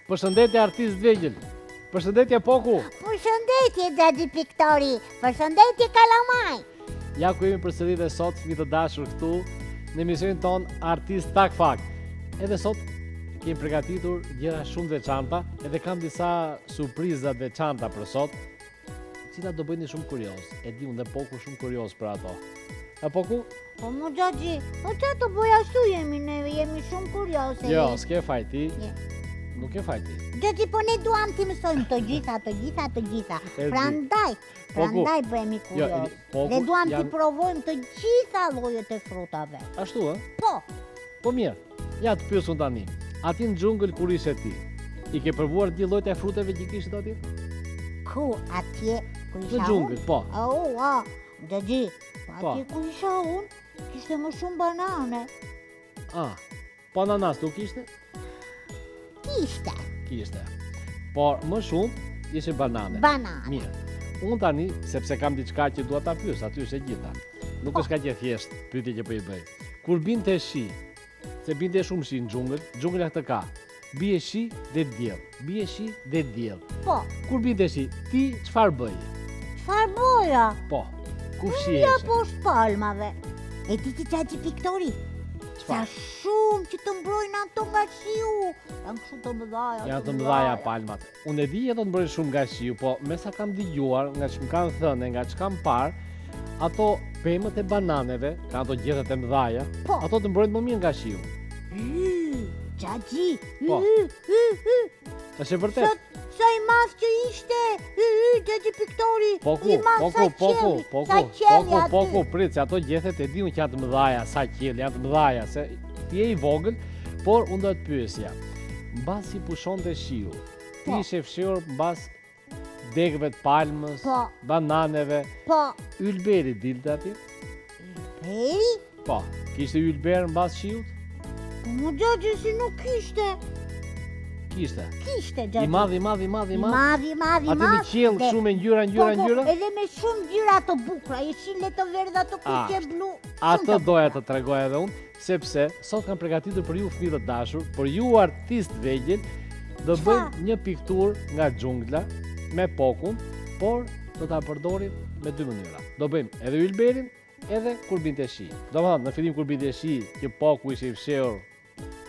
Përshëndetje artist vegjël. Përshëndetje Poku. Përshëndetje Xhaxhi Piktori. Përshëndetje Kalamaj. Ja ku jemi përsëri dhe sot, fëmijë të dashur, këtu në emisionin ton Artist Tak Fak. Edhe sot kemi përgatitur gjëra shumë të veçanta, edhe kam disa surpriza të veçanta për sot, të cilat do bëjnë shumë kurioz. E di unë dhe Poku shumë kurioz për ato. A Poku? Po mu Xhaxhi, po që të bëj ashtu jemi ne, jemi shumë kurioze. Jo, s'ke fajti. Nuk e fajti. Xhaxhi, po ne duam të mësojmë të gjitha. Prandaj bëhemi kurioz. Ne duam të provojmë të gjitha llojet e frutave. Ashtu, ë? Po. Po mirë. Ja të pyes unë tani. Aty në xhungël kur ishe ti, i ke provuar di llojet e frutave që kishit aty? Ku atje ku isha unë? Në xhungël, po. Xhaxhi, atje ku isha unë, kishte më shumë banane. Po ananas nuk kishte? Kishte. Por më shumë ishe banane. Mirë. Unë tani, sepse kam diçka që dua ta pyes, aty është e gjitha. Nuk është kaq e thjeshtë pyetje që po i bëj. Kur binte shi, se binte shumë shi në xhungël, xhungëla këtë ka. Bie shi dhe diell. Po. Kur binte shi, ti çfarë bëje? Çfarë bëja? Po. Ku fshihesh? Ja poshtë palmave. E ti Xhaxhi Piktori? Sa shumë që të mbrojnë ato nga shiu. Janë kështu të mëdhaja. Janë të mëdhaja palmat. Unë e di që do të mbrojnë shumë nga shiu, po me sa kam dëgjuar, nga që më kanë thënë, nga që kam parë, ato pemët e bananeve, ka ato gjethet e mëdhaja, ato të mbrojnë më mirë nga shiu. Xhaxhi. Po. Është e vërtet. Sa i madh që ishte, Xhaxhi Piktori. Poku, prit, se ato gjethet e di unë që janë të mëdhaja, sa qelë, janë të mëdhaja, se ti je i vogël, por unë do të pyesja. Mbas i pushonte shiu, ti ishe fshirë mbas degëve të palmës, bananeve, ylberi dilte aty? Ylberi? Po, kishte ylber mbas shiut? Po mu Xhaxhi, si nuk kishte. Kishte, Xhaxhi. I madh. I madh. Aty në qiell shumë ngjyra. Po, edhe me shumë ngjyra të bukura, ishin le të verdha, të kuqe blu. Atë doja të tregoj edhe unë, sepse sot kam përgatitur për ju fëmijë të dashur, për ju artist vegjël, do bëjmë një pikturë nga xhungla me Pokun, por do ta përdorim me dy mënyra. Do bëjmë edhe ylberin, edhe kur binte shi. Domethënë, në fillim kur binte shi, që Poku ishte i fshehur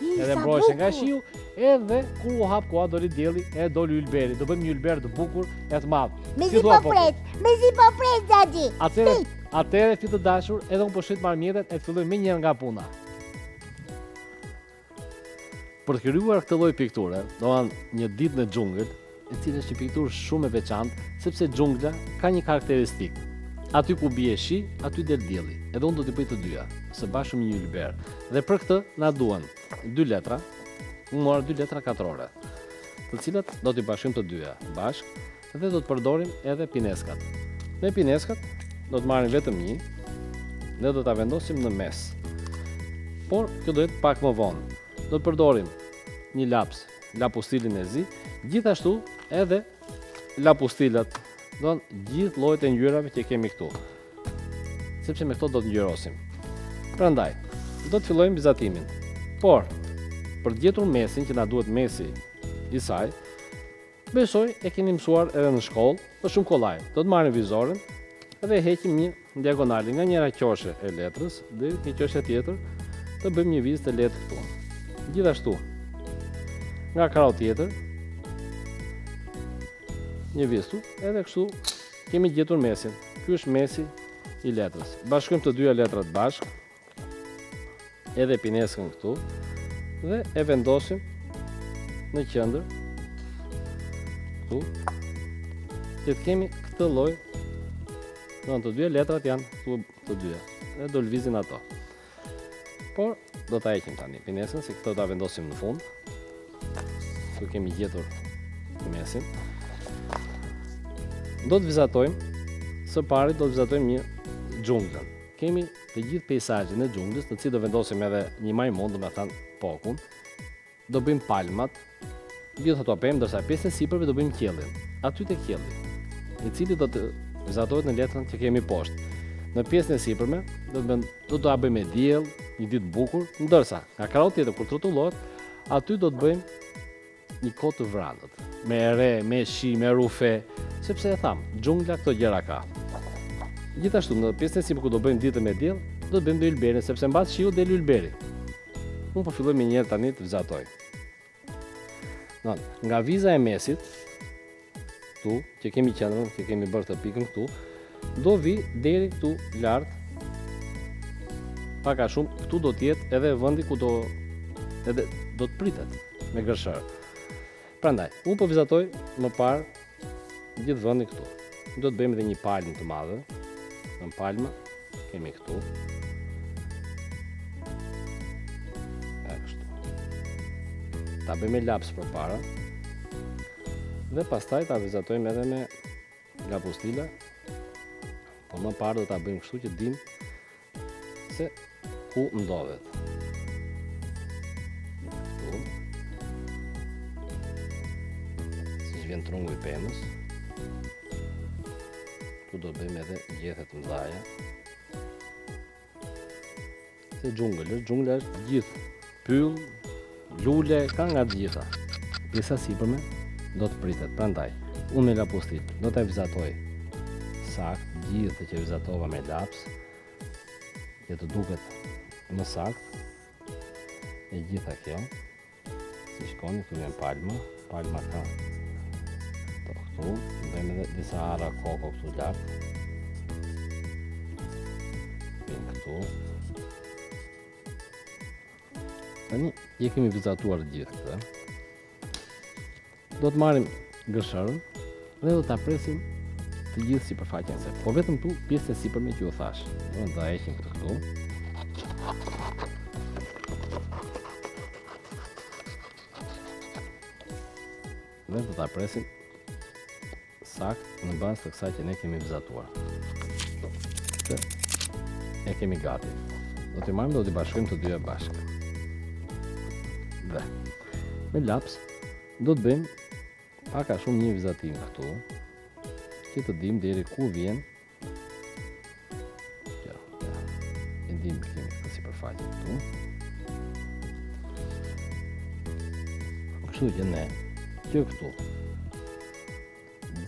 edhe mbrojshë nga shiu, edhe kur u hap koha doli dielli, e doli ylberi. Do bëjmë një ylber të bukur e të madh. Mezi po pres, Xhaxhi. Atëherë fëmijë të dashur, edhe unë po shit marrmjetet e të filloj më njëherë nga puna. Për të krijuar këtë lloj pikture, domethënë një ditë në xhungël, e cila është një pikturë shumë e veçantë, sepse xhungla ka një karakteristikë. Aty ku bie shi, aty del dielli. Edhe unë do t'i bëj të dyja, së bashku me një ylber. Dhe për këtë na duan 2 letra, unë mora 2 letra katrore, të cilat do t'i bashkojmë të dyja bashkë, dhe do të përdorim edhe pineskat. Me pineskat do të marrim vetëm një, dhe do t'a vendosim në mes. Por kjo do jetë pak më vonë. Do të përdorim një laps, lapustilin e zi, gjithashtu edhe lapustilat, do në gjithë llojet e ngjyrave që kemi këtu, sepse me këto do të ngjyrosim. Prandaj, do të fillojmë vizatimin. Por, për të gjetur mesin, që na duhet mesi i saj, besoj e keni mësuar edhe në shkollë, për shumë kollaj. Do të marrim vizorin dhe heqim një diagonale nga njëra qoshe e letrës dhe një qoshe tjetër, të bëjmë një vizë të letrë këtu. Gjithashtu, nga krau tjetër, një vizë këtu, edhe kështu kemi gjetur mesin. Ky është mesi i letrës. Bashkojmë të dyja letrat bashkë, edhe pineskën këtu, dhe e vendosim në qendër, këtu, që të kemi këtë lloj, të dyja letrat janë këtu të dyja, dhe do lëvizin ato. Por, do ta heqim tani pineskën, si këto ta vendosim në fund. Këtu kemi gjetur mesin. Do të vizatojmë, së pari do të vizatojmë një xhunglën. Kemi të gjithë peizazhin e xhunglës, në cilë do vendosim edhe një majmun, do me thënë Pokun. Do bëjmë palmat, gjithë ato pemë, ndërsa pjesën e sipërme do bëjmë qiellin. Aty te qielli, i cili do të vizatohet në letrën që kemi poshtë. Në pjesën e sipërme do ta bëjmë me diell, një ditë bukur, ndërsa nga krau tjetër kur trotullohet, aty do të bëjmë një kohë të vrandët, me ere, me shi, me rufe, sepse e thamë, xhungla këto gjëra ka. Gjithashtu, në pjesën e sipër ku do bëjmë ditë me diell, do të bëjmë dhe ylberin, sepse mbas shiut del ylberi. Unë po filloj me një herë tani të vizatoj. Nga viza e mesit, këtu, që kemi qendrën, që kemi bërë të pikën këtu, do vi deri këtu lart. Pak a shumë, këtu do të jetë edhe vendi ku do të pritet me gërshërë. Prandaj, unë po vizatoj më parë gjithë vendin këtu. Do të bëjmë edhe një palmë të madhe. Në palmë kemi këtu. Ta bëjmë laps përpara. Dhe pastaj ta vizatojmë edhe me lapustila. Po më parë do ta bëjmë kështu që dim se ku ndodhet. Këtu. Si vjen trungu i pemës. Tu do të bëjmë edhe gjethe të mëdhaja. Se xhungla është gjithë pyll, lule, ka nga të gjitha. Pjesa sipërme do të pritet. Prandaj, unë me lapustil do të vizatoj sakt gjithë që vizatova me laps, që të duket më sakt. E gjitha kjo, si shkoni, këtu vjen palma ka këtu, bëjmë edhe disa ara koko këtu lartë. Vjen këtu. Tani, je kemi vizatuar gjithë këtë. Do të marrim gërshërën dhe do të presim të gjithë sipërfaqen se. Po vetëm tu pjesën e sipërme që ju thash. Do të heqim këtë këtu. Dhe do ta presim sakt në bazë të kësaj që ne kemi vizatuar. E kemi gati. Do t'i marrim dhe do t'i bashkojmë të dyja bashkë. Dhe me laps do të bëjmë pak a shumë një vizatim këtu që të dim deri ku vjen. E dim kemi këtë sipërfaqe këtu. Kështu që ne që këtu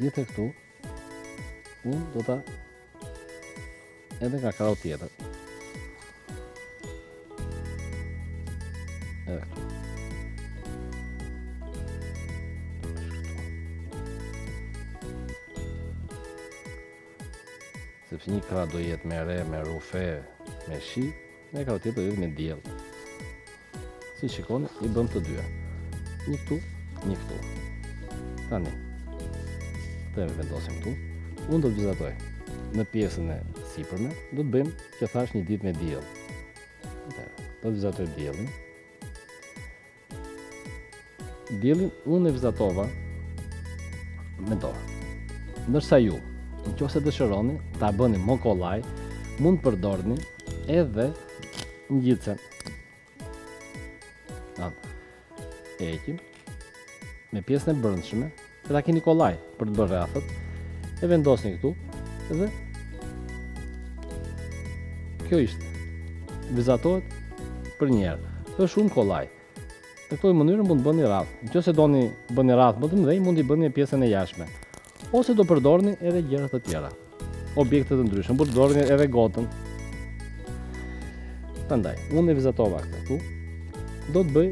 gjithë këtu unë do ta edhe nga krau tjetër edhe këtu. Sepse një krah do jetë me re, me rufe, me shi, me krah tjetër do jetë me diell. Si shikoni, i bëm të dyja. Një këtu, një këtu. Tani, të vendosim këtu. Unë do të vizatoj në pjesën e sipërme, do të bëjmë që thash një ditë me diell. Do të vizatoj diellin. Diellin unë e vizatova me dorë. Ndërsa ju, nëse dëshironi ta bëni më kollaj, mund të përdorni edhe ngjitsen. Heqim me pjesën e brendshme, që ta keni kollaj për të bërë rrethët, e vendosni këtu dhe kjo ishte. Vizatohet për një herë. Është shumë kollaj. Në këtë mënyrë mund të bëni radhë. Nëse doni bëni radhë më të mëdhenj, mund t'i bëni në pjesën e jashtme. Ose do përdorni edhe gjëra të tjera, objekte të ndryshme, mund të përdorni edhe gotën. Prandaj, unë e vizatova këtu, do të bëj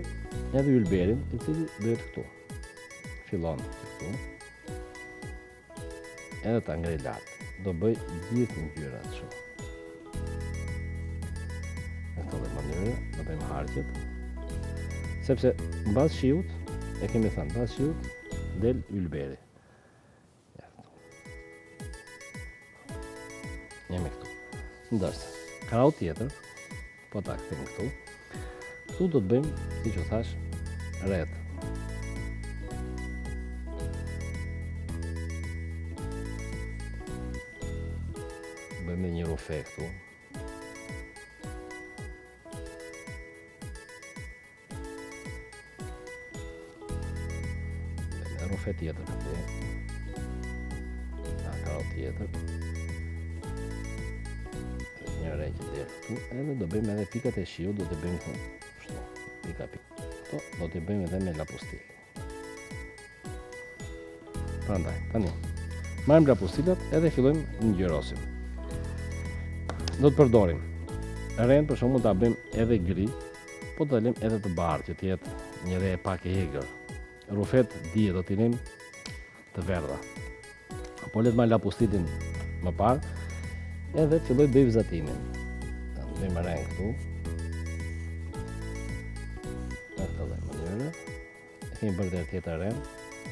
edhe ylberin, i cili do jetë këtu. Fillon këtu, edhe ta ngrej lart. Do bëj gjithë ngjyrat kështu. Në këtë mënyrë do bëjmë harqet, sepse mbas shiut, e kemi thënë, mbas shiut del ylberi. Jemi këtu. Ndërsa, krau tjetër, po ta kthejmë këtu. Këtu do të bëjmë, siç u thash, rreth. Bëjmë një rufe këtu. Bëjmë rufe tjetër këtu. Krau tjetër. Një rejtë dhe këtu, edhe do bëjmë edhe pikat e shiut, do të bëjmë kështu, pika. Do të bëjmë edhe me lapustil. Prandaj, tani. Marrim lapustilat edhe fillojmë ngjyrosim. Do të përdorim rend, për shembull ta bëjmë edhe gri, po do ta lëm edhe të bardhë, që të jetë një re pak e egër. Rufet dije do t'i lëm të verdha. Po le të marr lapustitin më parë, edhe filloj të bëj vizatimin. Bëjmë rend këtu. Në këtë mënyrë. Kemi bërë dhe tjetër rend,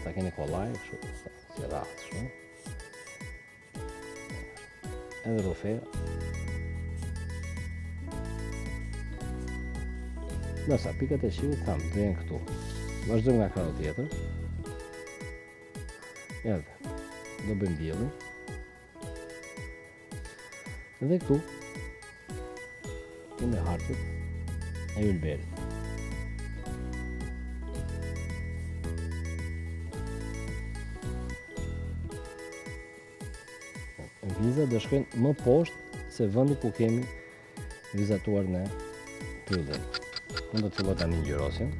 ta keni kollaj, kështu, si rrath, kështu. Edhe rufe. Nësa pikat e shiut thamë, të jenë këtu. Vazhdojmë nga krau tjetër. Edhe, do bëjmë diellin. Edhe këtu, kemi hartët e ylberit. Vizat do shkojnë më poshtë se vendi ku kemi vizatuar në pyllin. Unë do të filloj tani ngjyrosin.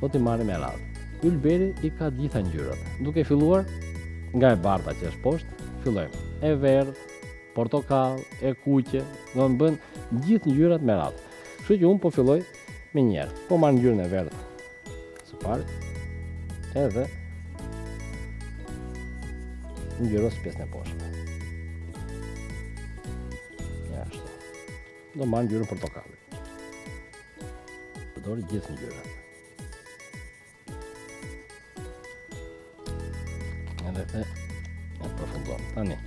Do t'i marrim me radhë. Ylberi i ka gjitha ngjyrat. Duke filluar nga e bardha që është poshtë, fillojmë. E verdh, portokall, e kuqe, do të bën gjithë ngjyrat me radhë. Kështu që unë po filloj me njëherë. Po marr ngjyrën e verdhë së pari, edhe ngjyros pjesën e poshtme. Ja, ashtu. Do marr ngjyrën portokalli. Përdori gjithë ngjyrat. Edhe e përfundon. Tani,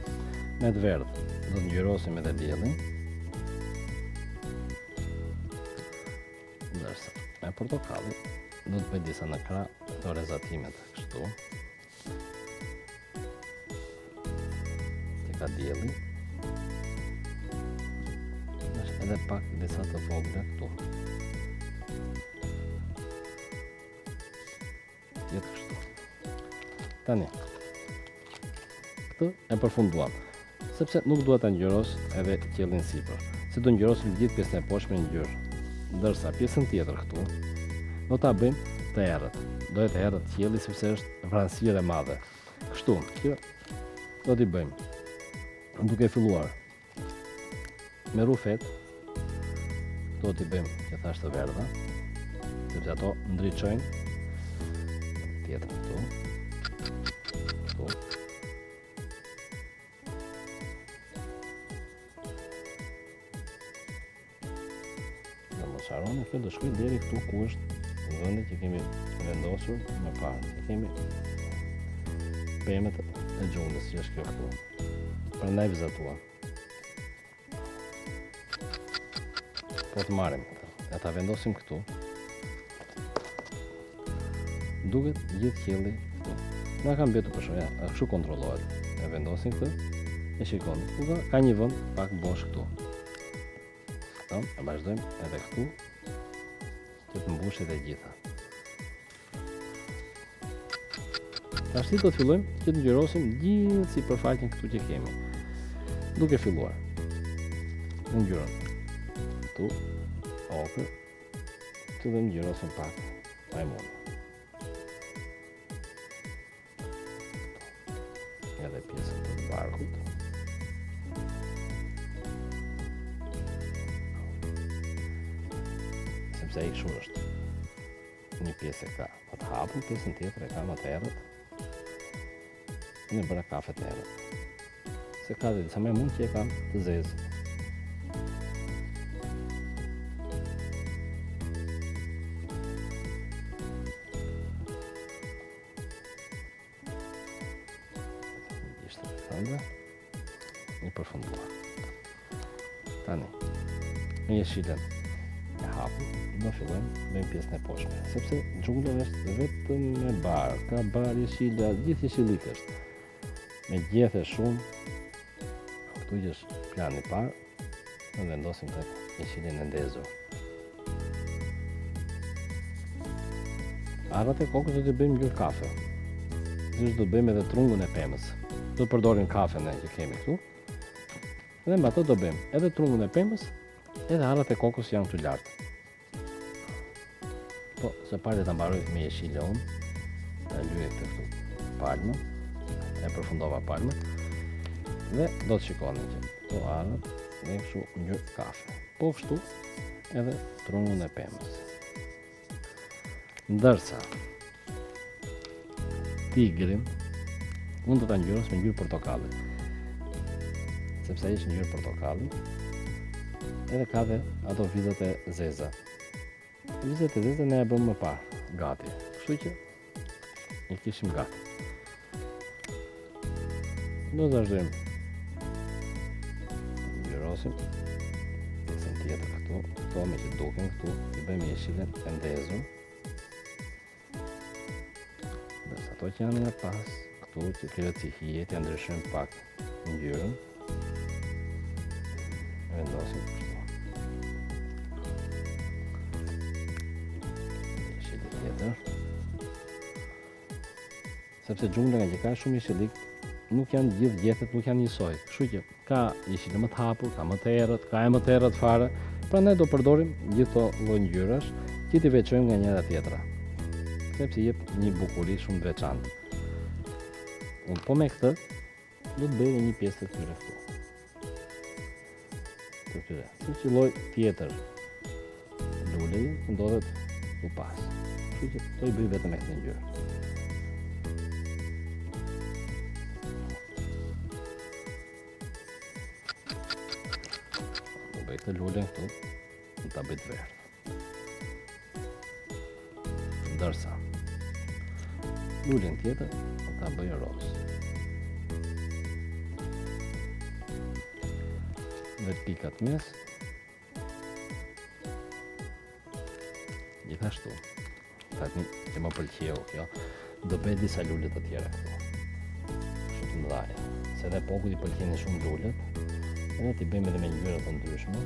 me të verdhë do të ngjyrosim edhe diellin. Ndërsa me portokalli do të bëj disa në krah të rezatimet kështu. Tek ka dielli. Edhe pak disa të vogla këtu. Jetë kështu. Tani, këtë e përfunduam, sepse nuk dua ta ngjyros edhe qiellin sipër, se do ngjyrosim gjithë pjesën e poshtme në ngjyrë, ndërsa pjesën tjetër këtu do ta bëjmë të errët. Do jetë errët qielli sepse është vranësirë e madhe. Kështu, kjo do t'i bëjmë duke filluar me rufet, do t'i bëjmë që thash të verdha, sepse ato ndriçojnë. Tjetër këtu. Në mos harroni, kjo do shkoj deri këtu ku është vendi që kemi vendosur më parë. Kemi pemët e xhunglës që është kjo këtu. Prandaj vizatuam. Po të marrim e ta vendosim këtu. Duket gjithë qielli këtu. Na ka mbetur për shkak, kështu kontrollohet. E vendosim këtë, e shikoni. Ka një vend pak bosh këtu. E vazhdojmë edhe këtu, që të mbushit e gjitha. Tashti do të fillojmë që të ngjyrosim gjithë sipërfaqen këtu që kemi. Duke filluar në ngjyrën këtu, okër, të dhe ngjyrosim pak majmun. Edhe pjesën të barkut. Sepse ai kështu është. Një pjesë e ka më të hapur, pjesën tjetër e ka më të errët. Në bëra kafe të errët. Se ka dhe disa majmun që e kam të zezë. Një përfunduar. Tani, me jeshilën e hapur, do fillojmë me pjesën e poshtme, sepse xhungla është vetëm me bar, ka bar jeshila, gjithë jeshilik është. Me gjethe shumë, këtu që është plani i parë, do vendosim të jeshilën e ndezur. Arrat e kokës do të bëjmë ngjyrë kafe. Do të bëjmë edhe trungun e pemës. Do të përdorim kafen që kemi këtu. Dhe me ato do bëjmë edhe trungun e pemës, edhe arrat e kokës janë këtu lartë. Po, se pare ta mbaroj me jeshile unë, ta lyej këtë këtu palmë, e përfundova palmën, dhe do të shikoni që këto anët dhe kështu ngjyrë kafe. Po kështu edhe trungun e pemës. Ndërsa tigrin unë do ta ngjyros me ngjyrë portokalli. Sepse ai është ngjyrë portokalli, edhe ka dhe ato vizat e zeza. Vizat e zeza ne e bëm më parë gati, kështu që i kishim gati. Do të vazhdojmë. Ngjyrosim pjesën tjetër këtu, këto me që duken këtu, i bëjmë jeshilën e ndezur. Bes ato që janë nga pas, këtu që kërët si hijet, ja ndryshojmë pak ngjyrën. Vendosim kështu. Jeshilë tjetër. Sepse xhungla nga që ka shumë jeshillik, nuk janë gjithë gjethet, nuk janë njësoj. Kështu që ka jeshilë më të hapur, ka më të errët, ka e më të errët fare. Prandaj do përdorim gjithë to lloj ngjyrash që t'i veçojmë nga njëra tjetra. Sepse jep një bukuri shumë të veçantë. Unë po me këtë do të bëj një pjesë të këtyre këtu. Të këtyre. Si që lloj tjetër lulej ndodhet u pas. Kështu që do i bëj vetëm me këtë ngjyrë. Këtë lullën këtu, në ta bëjt verdh. Ndërsa, lullën tjetër, në ta bëjt roz. Dhe pikat mes, gjithashtu, tani që më pëlqeu kjo, do bëjt disa lullet të tjera këtu. Shumë të mëdhaja, se dhe poku t'i pëlqenin shumë lullet, edhe t'i bëjmë edhe me ngjyra të ndryshme.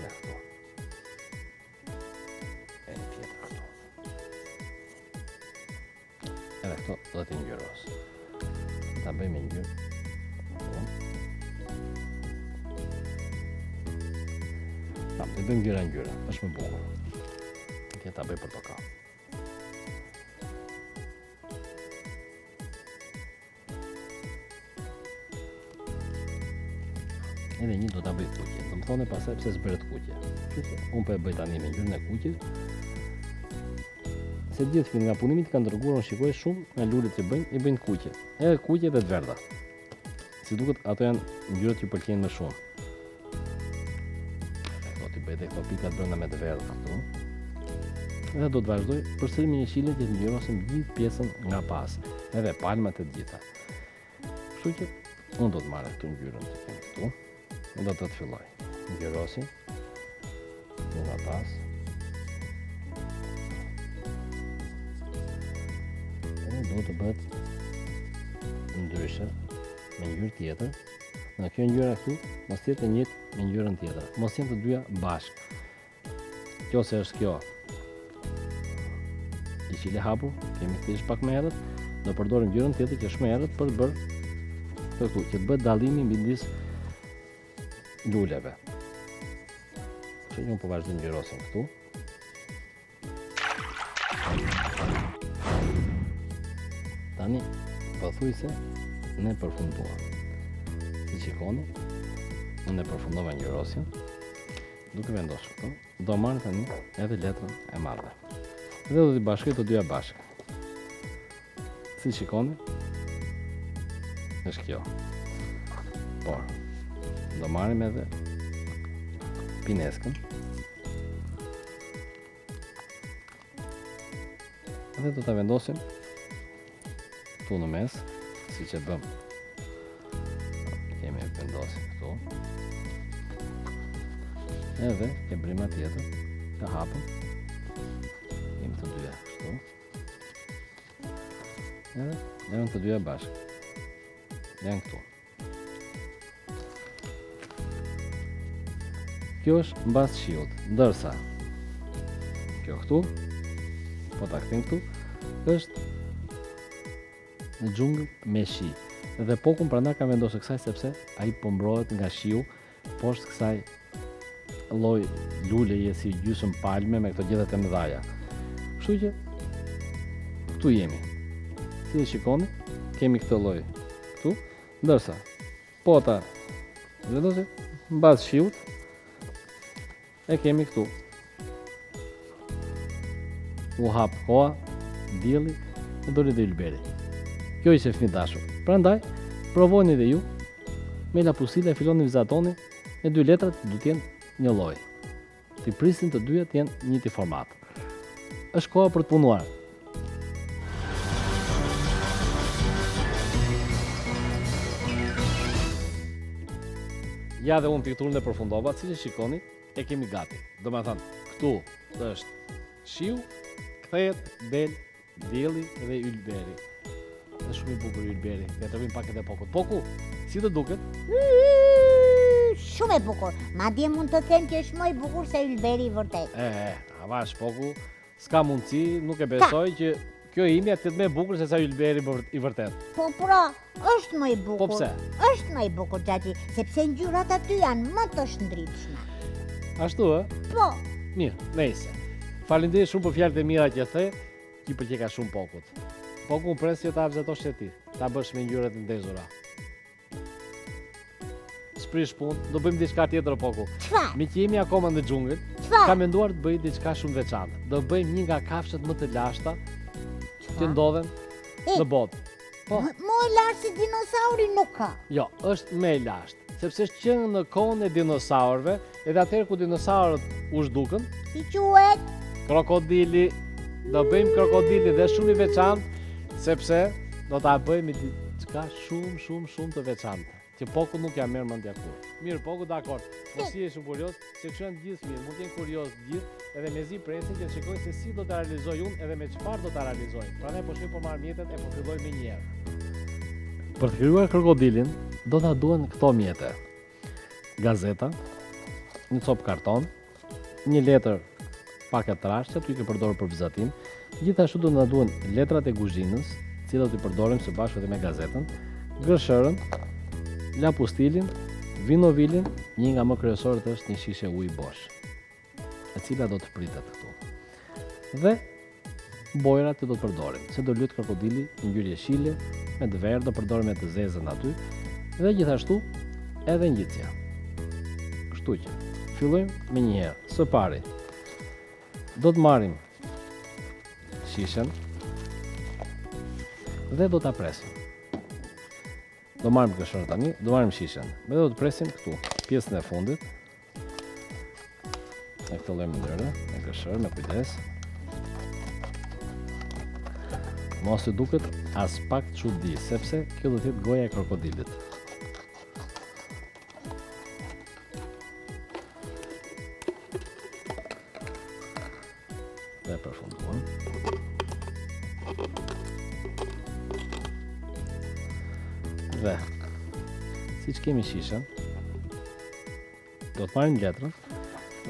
Ja këto. E një tjetër këto. Edhe këto do t'i ngjyros. Ta bëjmë me ngjyrë. T'i bëjmë ngjyra, është më bukur. Tja ta bëj portokall. Edhe një do ta bëj kuqe. Do më thone pasaj pse s'bëret kuqe. Unë po e bëj tani me ngjyrën e kuqes. Se gjithë nga punimi të kanë dërguar, unë shikoj shumë nga lullet që bëjnë, i bëjnë kuqe. Edhe kuqe dhe të verdha. Si duket ato janë ngjyrat që pëlqejnë më shumë. Do t'i bëj dhe këto pikat brenda me të verdha këtu. Edhe do të vazhdoj përsëri me jeshilën që të ngjyrosim gjithë pjesën nga pas, edhe palmat e gjitha. Kështu që unë do të marrë këtu ngjyrën që kemi këtu. Do të filloj. Ngjyrosim nga pas. Edhe do të bëhet ndryshe me ngjyrë tjetër. Në kjo ngjyra këtu mos jetë e njëjtë me ngjyrën tjetër. Mos jenë të dyja bashkë. Nëse është kjo jeshile hapur, kemi thjesht pak më herët, do përdorim ngjyrën tjetër që është më herët për të bërë këtu, që të bëhet dallimi midis luleve. Që unë po vazhdim ngjyrosim këtu. Tani, pothuajse ne përfunduam. Si shikoni, unë e përfundova ngjyrosjen. Duke vendosur këtu, do marr tani edhe letrën e madhe. Dhe do t'i bashkoj të dyja bashkë. Si shikoni, është kjo. Por, do marrim edhe pineskën. Edhe do ta vendosim këtu në mes, siç e bëm. Kemi vendosim këtu. Edhe e brima tjetër të hapëm. Kemi të dyja kështu. Edhe janë të dyja bashkë. Janë këtu. Kjo është mbas shiut, ndërsa kjo këtu, po ta kthejmë këtu, është në xhungël me shi. Dhe pokun prandaj ka vendosur kësaj sepse ai po mbrohet nga shiu poshtë kësaj lloj luleje si gjysmë palme me këto gjethet e mëdhaja. Kështu që këtu jemi. si e shikoni, kemi këtë lloj këtu, ndërsa pota vendosi mbas shiut e kemi këtu. U hap koha, dielli e doli dhe ylberi. Kjo ishte fëmijë dashur. Prandaj provoni dhe ju me lapusile e filloni vizatoni me dy letrat du të jenë një lloj. Ti prisin të dyja të jenë njëjti format. Është koha për të punuar. Ja dhe unë pikturën e përfundova, si që shikoni, e kemi gati. Do me thënë, këtu është shiu, kthehet, del, dielli dhe ylberi. Është shumë i bukur ylberi. Ne të vim pak edhe Poku. Poku, si të duket? Shumë e bukur. Madje mund të them që është më i bukur se ylberi i vërtet. Avash Poku, s'ka mundësi, nuk e besoj që kjo imja të më e bukur se sa ylberi i vërtet. Po pra, është më i bukur. Po pse? Është më i bukur Xhaxhi, sepse ngjyrat aty janë më të shndritshme. Ashtu ë? Po. Mirë, nejse. Faleminderit shumë për fjalët e mira që the, që i pëlqeka shumë Pokut. Poku unë pres që ta vizatosh që ti, ta bësh me ngjyrat e ndezura. Sprish punë, do bëjmë diçka tjetër Poku. Çfarë? Me që jemi akoma në xhungël, kam menduar të bëj diçka shumë veçantë. Do bëjmë një nga kafshët më të lashta që ndodhen në botë. Po. Më e lashtë si dinosauri nuk ka. Jo, është më e lashtë, sepse është qenë në kohën e dinosaurëve, edhe atëherë ku dinosaurët u zhdukën. Si quhet? Krokodili. Do bëjmë krokodili dhe shumë i veçantë, sepse do ta bëjmë diçka shumë të veçantë, që Poku nuk ja merr mendja kurrë. Mirë, Poku, dakor. Mos je shumë kurioz, se këto janë gjithë fëmijët, mund të jenë kurioz gjithë, edhe mezi presin që të shikojnë se si do ta realizoj unë edhe me çfarë do ta realizoj. Prandaj po shkoj po marr mjetet e po filloj me një herë. Për të krijuar krokodilin, do ta duhen këto mjete. Gazeta, një copë karton, një letër pak e trashë, që i ke përdorur për vizatim. Gjithashtu do na duhen letrat e kuzhinës, që do t'i përdorim së bashku edhe me gazetën, gërshërën, lapustilin, vinovilin, një nga më kryesorët është një shishe ujë bosh, e cila do të pritet këtu. Dhe bojrat që do të përdorim, se do lyt krokodili në ngjyrë jeshile, me të verdhë do përdorim me të zezën aty, dhe gjithashtu edhe ngjitja. Kështu që fillojmë me një herë. Së pari do të marrim shishen dhe do ta presim. Do marrim gërshërën tani, do marrim shishen. Dhe do të presim këtu, pjesën e fundit. E këtë lloj mënyre, me gërshërë, me kujdes. Mos të duket as pak çudi, sepse kjo do të jetë goja e krokodilit. Dhe përfunduam. Dhe siç kemi shishen, do të marrim letrën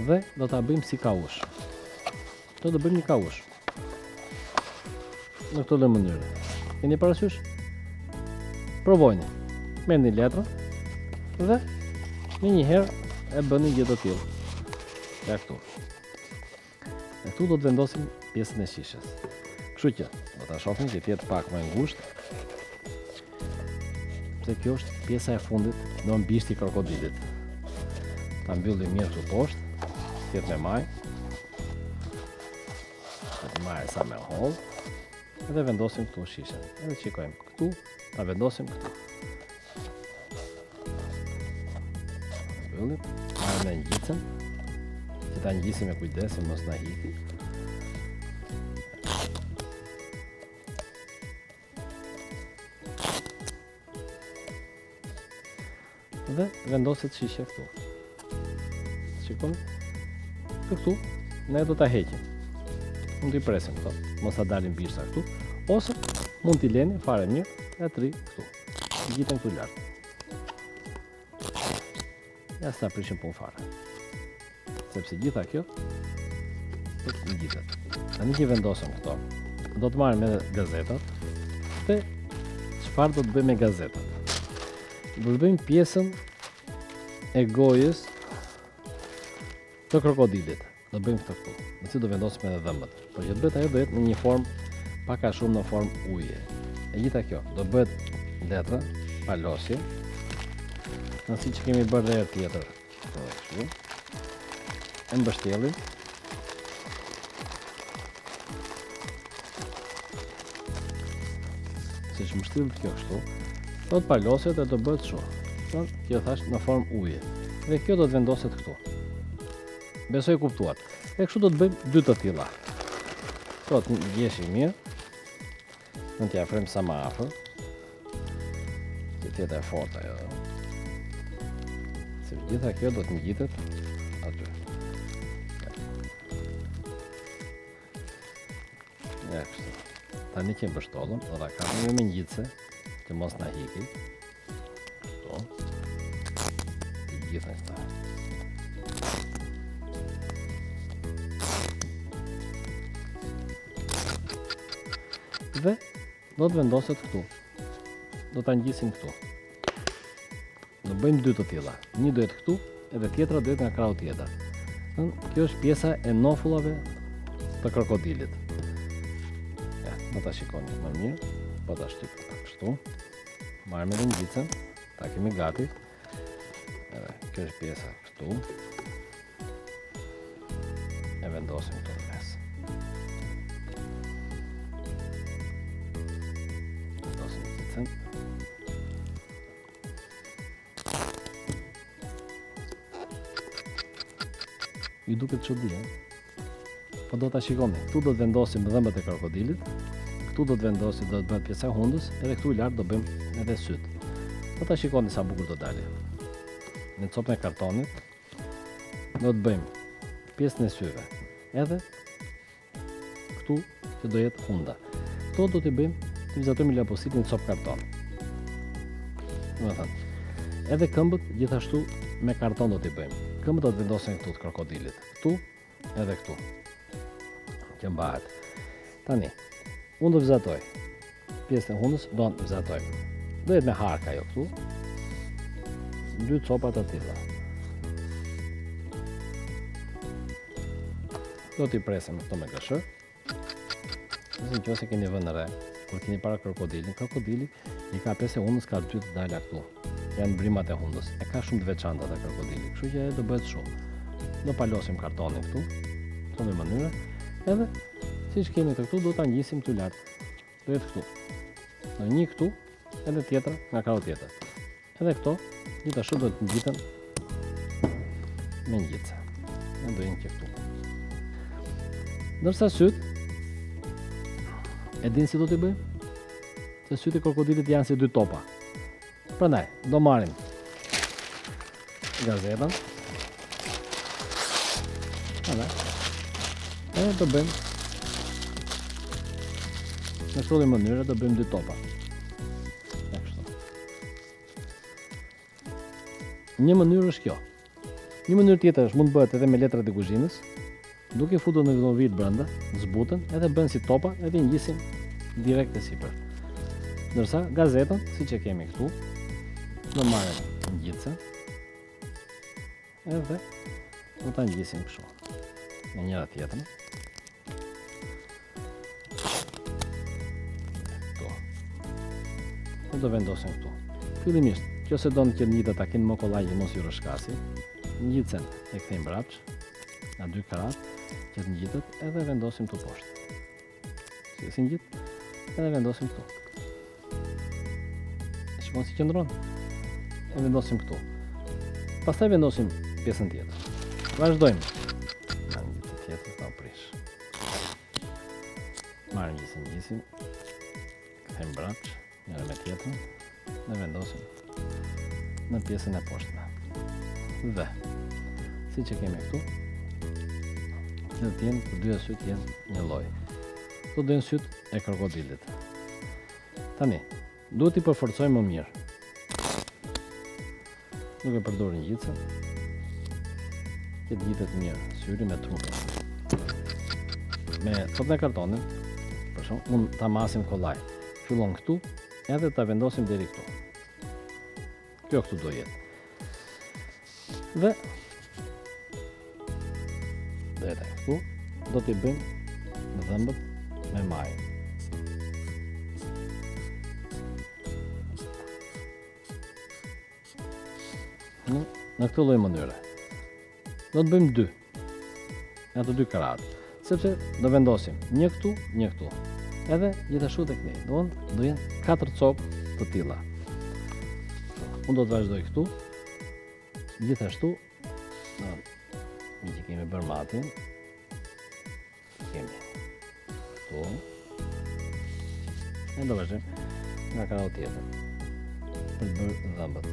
dhe do ta bëjmë si kaush. Do të bëjmë një kaush. Në këtë lloj mënyre. Keni parasysh? Provojeni. Merrni letrën dhe me një herë e bëni gjë të tillë. Ja këtu. E këtu do të vendosim pjesën e shishes. Kështu që do ta shohim që të jetë pak më ngushtë. Se kjo është pjesa e fundit në bishti i krokodilit. Ta mbyllim mirë këtu poshtë, të jetë me maj. Të maj sa me holl. Edhe vendosim këtu shishen. Edhe shikojmë këtu, ta vendosim këtu. Mbyllim, marrim në ngjitsen, që ta ngjisim me kujdes, mos na hiqi. Dhe vendoset shishe këtu. Shikoni? Këtu ne do ta heqim. Mund t'i presim këto, mos ta dalim bishta këtu, ose mund t'i leni fare mirë e të ri këtu. Ngjiten këtu lart. Ja s'ta prishim punë fare. Sepse gjitha kjo do të ngjitet. Tani që vendosëm këto, do të marrim edhe gazetat. Dhe çfarë do të bëjmë me gazetat? Do të bëjmë pjesën e gojës të krokodilit. Do bëjmë këtë këtu. Nëse do vendosim edhe dhëmbët. Por që të bëhet ajo do jetë në një formë pak a shumë në formë uje. E E gjitha kjo do bëhet letra, palosje, nësi që kemi bërë dhe herë tjetër. E mbështjellim. Si që mbështjellit kjo kështu, do të palosjet e do bëhet shumë. Kjo thash në formë uje. Dhe kjo do të vendoset këtu. Besoj kuptuat. E kështu do të bëjmë 2 të tilla. Do të ngjeshi mirë. Në t'ja frem sa ma afër. Që tjetë e forta jo. Se gjitha kjo do të ngjitet aty. Ja kështu. Tani që mbështollëm, do ta kapim me ngjitse, që mos na hiki. Kështu. Të gjitha këta. Dhe do të vendoset këtu. Do ta ngjisim këtu. Do bëjmë 2 të tilla. Një do jetë këtu, edhe tjetra do jetë nga krau tjetër. Kjo është pjesa e nofullave të krokodilit. Ja, do ta shikoni më mirë, po ta shtypim pak kështu. Marrim edhe ngjitsen, ta kemi gati. Edhe kjo është pjesa këtu. E vendosim këtu në mes. Ju duket çudi, po do ta shikoni. Këtu do të vendosim dhëmbët e krokodilit, këtu do të vendosim, do të bëhet pjesa e hundës, edhe këtu i lart do bëjmë edhe syt. Do ta shikoni sa bukur do dalë. Në copën e kartonit do të bëjmë pjesën e syve, edhe këtu që do jetë hunda. Këto do t'i bëjmë, t'i vizatojmë lapositin në copë karton. Do të thënë, edhe këmbët gjithashtu me karton do t'i bëjmë. Këmbët do të vendosen këtu të krokodilit. Këtu edhe këtu. Që mbahet. Tani, unë do vizatoj. Pjesën e hundës do të vizatoj. Do jetë me harka jo këtu. 2 copa të tilla. Do t'i presim këto me gëshër. Nëse nëse keni vënë re, kur keni para krokodilin, krokodili i ka pjesë e hundës ka 2 të dala këtu. Janë brimat e hundës. E ka shumë të veçanta te krokodili, kështu që do bëhet shumë. Do palosim kartonin këtu, në një mënyrë, edhe siç kemi të këtu do ta ngjisim këtu lart. Do jetë këtu. Në një këtu, edhe tjetra nga krau tjetër. Edhe këto gjithashtu do të ngjiten me ngjitse. Ne do jenë këtu. Ndërsa syt, e din si do t'i bëjmë? Se syt e krokodilit janë si 2 topa. Prandaj, do marrim gazetën. E do bëjmë në këtë mënyrë do bëjmë 2 topa. Ja kështu. Një mënyrë është kjo. Një mënyrë tjetër është mund të bëhet edhe me letrat e kuzhinës, duke futur në vinovit brenda, zbuten, edhe bën si topa, edhe ngjisim direkt e sipër. Ndërsa gazetën, siç e kemi këtu, do marrim ngjitse edhe do ta ngjisim kështu me njëra tjetrën. Këtu. Ne do vendosim këtu. Fillimisht, kjo se don që njëta ta kenë më kollaj që mos ju rrëshkasi. Ngjitsen e kthejmë brapsh, na 2 karat që të ngjitet, edhe vendosim këtu poshtë. Si ngjit, edhe vendosim këtu. Shikoni si qëndron. E vendosim këtu. Pastaj vendosim pjesën tjetër. Vazhdojmë. Marrim një tjetër pa prish. Marrim një ngjisim. Kthejmë brapsh, njëra me tjetrën, dhe vendosim në pjesën e poshtme. Dhe siç e kemi këtu, do të jenë të 2 syt jenë një lloj. Këto do jenë syt e krokodilit. Tani, duhet i përforcojmë më mirë. Duke përdorur ngjitsen, që të ngjitet mirë syri me trupin. Me copën e kartonit, për shembull, mund ta masim kollaj. Fillon këtu, edhe ta vendosim deri këtu. Kjo këtu do jetë. Dhe do jetë këtu, do t'i bëjmë dhëmbët me majë. në këtë lloj mënyre. Do të bëjmë 2. Ato 2 krahat. Sepse do vendosim një këtu, një këtu. Edhe gjithashtu tek ne. Do jenë 4 copë të tilla. Unë do të vazhdoj këtu. Gjithashtu, që kemi bërë matin, kemi këtu. E do vazhdojmë nga krau tjetër. Për të bërë dhëmbët.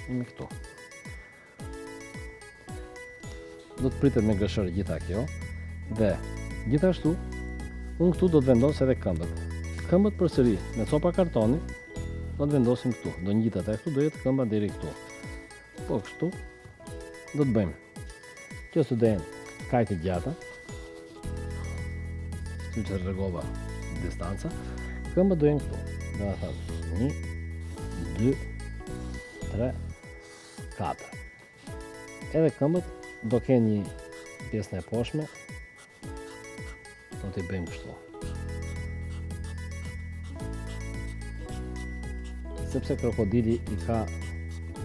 Kemi këtu. Do të pritet me gëshër gjitha kjo. Dhe gjithashtu, unë këtu do të vendos edhe këmbët. Këmbët përsëri me copa kartoni do të vendosim këtu. Do ngjitet e këtu do jetë këmba deri këtu. Po kështu do të bëjmë. Kjo së jenë kajtë gjata. Siç e rregova distanca. Këmbët do jenë këtu. Do të thënë 1, 2, 3, 4. Edhe këmbët do kenë një pjesën e poshtme. Do t'i bëjmë kështu. Sepse krokodili i ka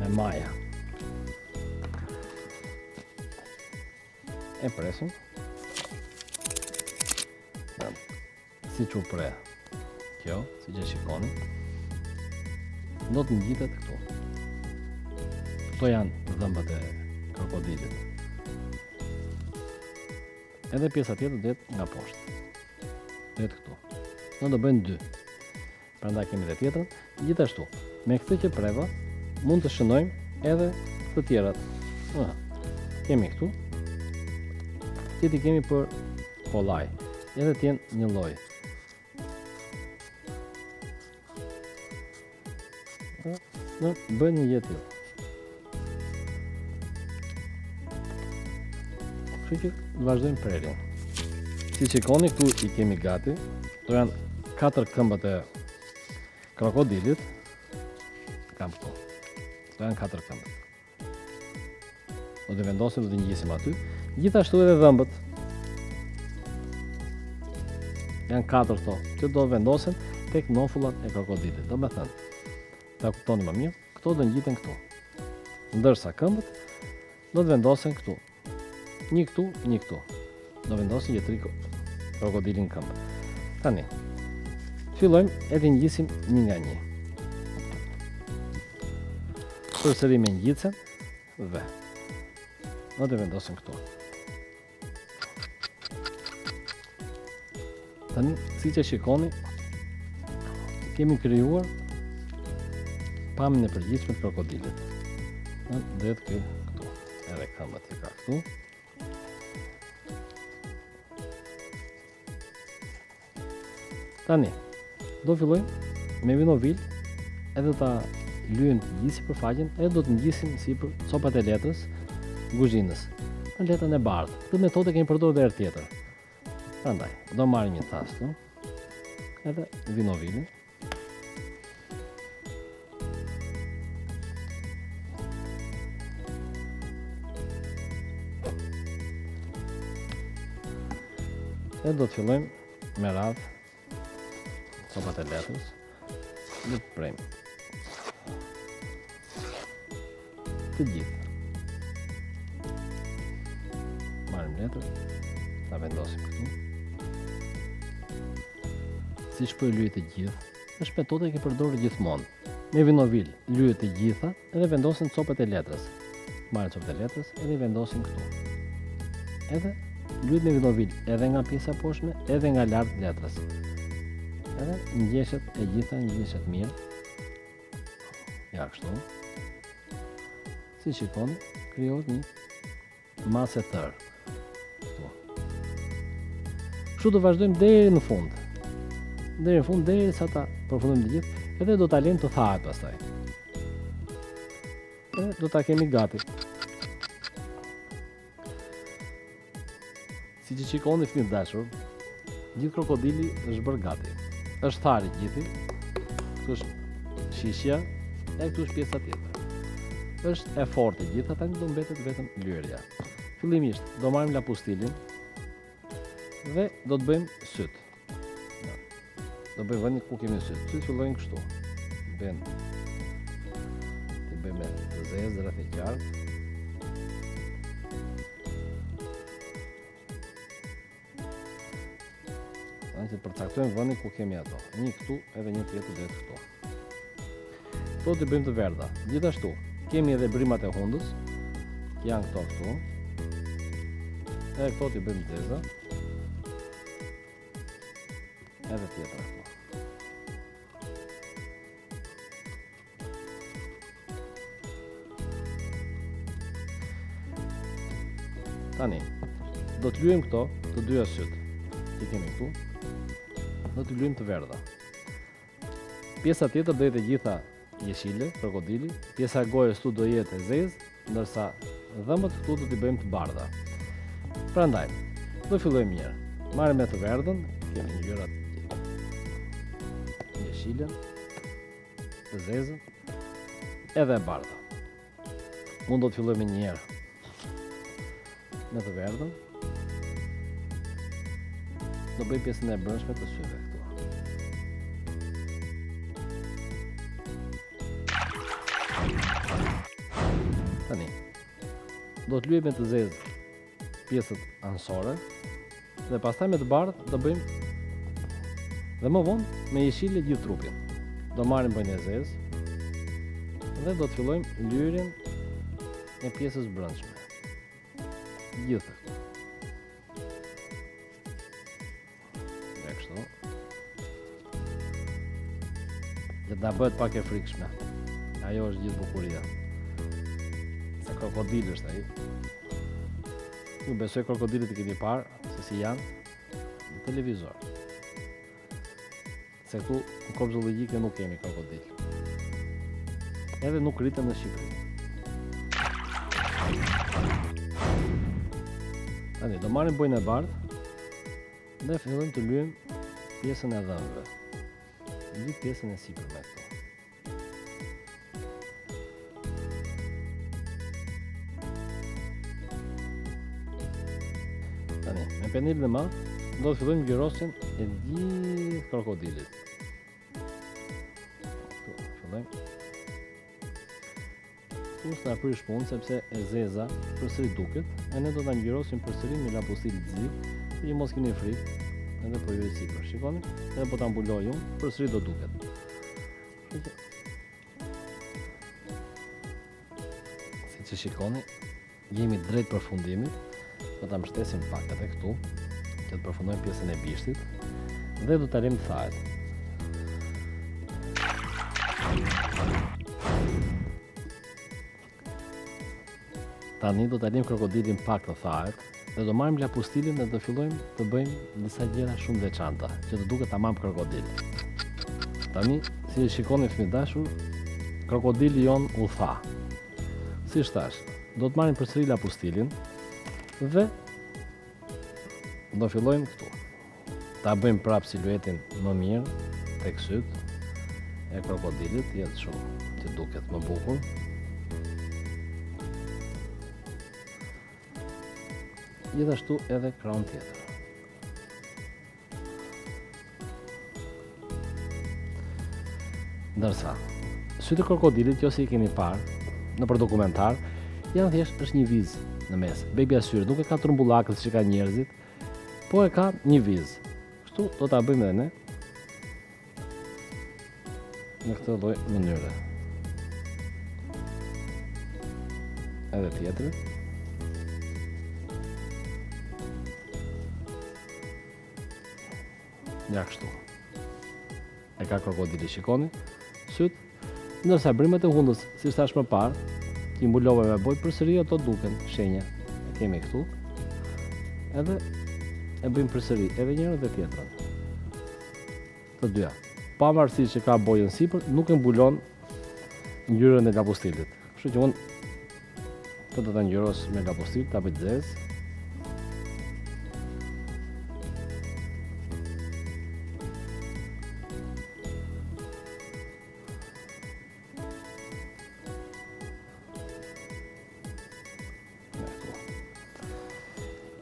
me maja. E presim. Si që pre kjo, si që shikoni, do të ngjitet këtu. Këto janë dhëmbët e krokodilit. Edhe pjesa tjetër do jetë nga poshtë. Do jetë këtu. Ne do bëjmë 2. Prandaj kemi edhe tjetrën. Gjithashtu, me këtë që preva, mund të shënojmë edhe të tjerat. Kemi këtu. Tjeti kemi për kollaj. Edhe t'jenë një lloj. Ne bëjmë një jetë. Kështu që vazhdojmë prerjen. Si shikoni këtu i kemi gati. Këto janë 4 këmbët e krokodilit. Kam këtu. Këto janë 4 këmbët. Do të vendosim, do të ngjisim aty. Gjithashtu edhe dhëmbët. Janë 4 këto, që do vendosen tek nofullat e krokodilit. Do me thënë, ta kuptoni më mirë, këto do ngjiten këtu. Ndërsa këmbët do të vendosen këtu. Një këtu, një këtu. Do vendosin jetri krokodilin këmbë. Tani, fillojmë edhe ngjisim një nga një. Përsëri me ngjitsen dhe do të vendosim këtu. Tani, si që shikoni, kemi krijuar pamjen e përgjithshme të krokodilit. Dhe këtu, edhe këmbët i ka këtu. Tani, do fillojmë me vinovil, edhe ta lyejmë të gjithë sipër faqen, edhe do të ngjisim sipër copat e letrës guzhinës, në letrën e bardhë. Këtë metodë kemi përdorur edhe herë tjetër. Prandaj, do marrim një tas këtu, edhe vinovilin. Edhe do të fillojmë me radhë copat e letrës, dhe të prejmë të gjithë. Marrim letrën, ta vendosim këtu. Si shpër lyet të gjithë, është metodë që përdorur gjithmonë. Me vinovil lyet të gjitha edhe vendosin copat e letrës. Marrim copat e letrës edhe i vendosim këtu. Edhe lyet me vinovil edhe nga pjesa poshtme, edhe nga lart letrës. Edhe ngjeshët e gjitha, ngjeshët mirë. Ja kështu. Si shikoni, krijohet një masë e tërë. Kështu do vazhdojmë deri në fund. Deri në fund, derisa ta përfundojmë të gjithë, edhe do ta lejmë të thahet pastaj. Edhe do ta kemi gati. Si që shikoni fëmijë të dashur, gjithë krokodili është bërë gati. Është thari gjithi, këtu është shishja, e këtu është pjesa tjetër. Është e fortë gjitha, tani do mbetet vetëm lyerja. Fillimisht do marrim lapustilin dhe do të bëjmë syt. Do bëjmë vendin ku kemi syt. Syt fillojnë kështu. Ti bëjmë të zezë rreth e qartë. Tani të përcaktojmë vendin ku kemi ato. Një këtu edhe një tjetër drejt këtu. Këto të bëjmë të verdha. Gjithashtu, kemi edhe brimat e hundës, që janë këto këtu. Edhe këto të bëjmë të zeza. Edhe tjetër këtu. Tani, do të lyejmë këto të dyja syt. Që kemi këtu. Do të lyejmë të verdha. Pjesa tjetër do jetë e gjitha jeshile, krokodili. Pjesa e gojës këtu do jetë e zezë, ndërsa dhëmbët këtu do t'i bëjmë të bardha. Prandaj, do fillojmë mirë. Marrim me të verdhën, kemi ngjyrat jeshile, të zezën, edhe e bardha. Unë do të filloj me një herë me të verdhën. Do bëj pjesën e brendshme të syve këtu. Tani, do të lyej me të zezë pjesët anësore dhe pastaj me të bardhë do bëjmë dhe më vonë me jeshile gjithë trupin. Do marrim bëjnë e zezë dhe do të fillojmë lyerjen e pjesës brendshme. Gjithë këtu. Dhe kështu. Dhe da bëhet pak e frikshme. Ajo është gjithë bukuria. Se krokodil është ai. Ju besoj krokodilit i keni parë, se si janë në televizor. Se këtu në kopë zoologjike nuk kemi krokodil. Edhe nuk rritëm në Shqipëri. Tani, do marrim bojën e bardhë dhe fillojmë të lyejmë pjesën e dhëmbëve. Gjithë pjesën e sipër me këtu. Tani, me penil dhe madh, do të fillojmë gjyrosjen e gjithë krokodilit. Këtu, fillojmë. Këtu s'na prish punë sepse e zeza përsëri duket, e ne do ta ngjyrosim përsëri me lapustil të zi, që mos keni frikë, edhe po ju e sipër. Shikoni, edhe po ta mbuloj unë, përsëri do duket. Siç e shikoni, jemi drejt përfundimit. Do ta mbështesim pak edhe këtu, që të përfundojmë pjesën e bishtit dhe do ta lëmë të thahet. Tani do ta lëmë krokodilin pak të thahet dhe do marrim lapustilin dhe do fillojmë të bëjmë disa gjëra shumë veçanta, që të duket tamam krokodil. Tani, si e shikoni fëmijë dashur, krokodili jon u tha. Si thash, do të marrim përsëri lapustilin dhe do fillojmë këtu. Ta bëjmë prapë siluetin më mirë tek syt e krokodilit, jetë shumë që duket më bukur. Gjithashtu edhe kraun tjetër. Ndërsa, sytë e krokodilit, që si i keni parë nëpër dokumentar, janë thjesht është një vizë në mes. Bebi asyre nuk e ka trumbullakët që ka njerëzit, po e ka një vizë. Kështu do ta bëjmë edhe ne në këtë lloj mënyre. Edhe tjetër. Ja kështu. E ka krokodili, shikoni, syt, ndërsa brimet e hundës, si thash më parë, që i mbulove me bojë, përsëri ato duken shenja. E kemi këtu. Edhe e bëjmë përsëri edhe njërën dhe tjetrën. Të dyja. Pavarësisht që ka bojën sipër, nuk e mbulon ngjyrën e lapustilit. Kështu që unë do ta ngjyros me lapustil, ta bëj zezë.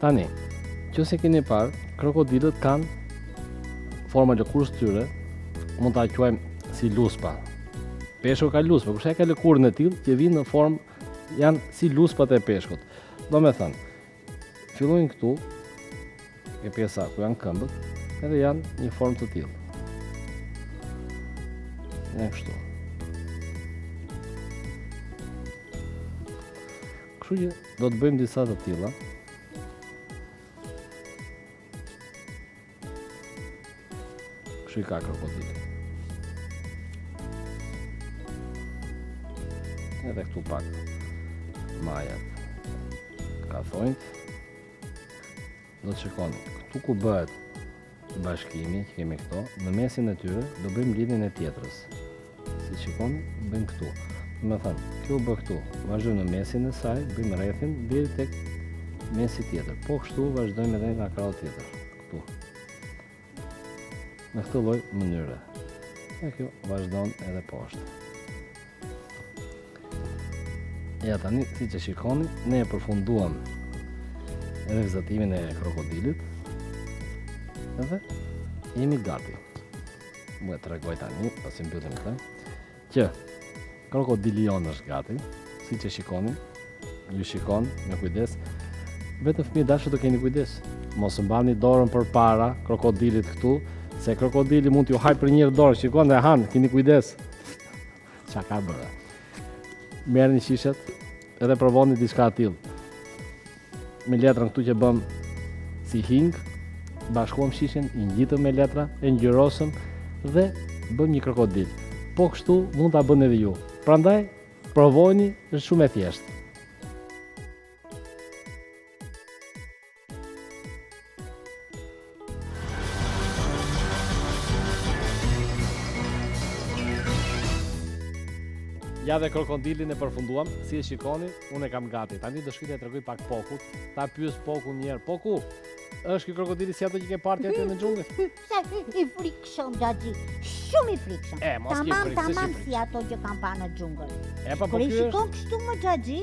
Tani, që se keni parë, krokodilët kanë forma lëkurës tyre, mund ta quajmë si luspa. Peshku ka luspa, kurse ka lëkurën e tillë që vinë në formë, janë si luspat e peshkut. Do me thënë, fillojnë këtu, e pjesa ku janë këmbët, edhe janë një formë të tillë. Janë kështu. Kështu që do të bëjmë disa të tilla. Kështu i ka krokodili. Edhe këtu pak majat ka thonjt. Do të shikoni, këtu ku bëhet bashkimi që kemi këto, në mesin e tyre do bëjmë lidhjen e tjetrës. Si shikoni, bëjmë këtu. Do të thënë, kjo bë këtu, vazhdojmë në mesin e saj, bëjmë rrethin deri tek mesi tjetër. Po kështu vazhdojmë edhe nga krau tjetër, këtu. Në këtë lloj mënyre. E kjo vazhdon edhe poshtë. Ja tani, si që shikoni, ne e përfunduam edhe vizatimin e krokodilit edhe jemi gati. Mu e të regoj tani, pas i mbyllim këtë, që krokodili jonë është gati, si që shikoni, ju shikon me kujdes, vetëm fëmijë dashur të keni kujdes. Mos mbani dorën përpara krokodilit këtu, se krokodili mund t'ju haj për një dorë, shikon dhe han, keni kujdes. Qa ka bërë? Merrni shishet edhe provoni diçka të tillë. Me letrën këtu që bëm si hing, bashkuam shishen, i ngjitëm me letra, e ngjyrosëm dhe bëm një krokodil. Po kështu mund ta bëni edhe ju. Prandaj provojeni, është shumë e thjeshtë. Ja dhe krokodilin e përfunduam, si e shikoni, unë e kam gati. Tani do shkoj të tregoj pak Pokut, ta pyes Pokun një herë. Poku, është ky krokodili si ato që ke parë atje në xhungël? Sa i frikshëm Xhaxhi, shumë i frikshëm. Tamam si ato që kam parë në xhungël. E pa po ky. Shikon kështu më Xhaxhi?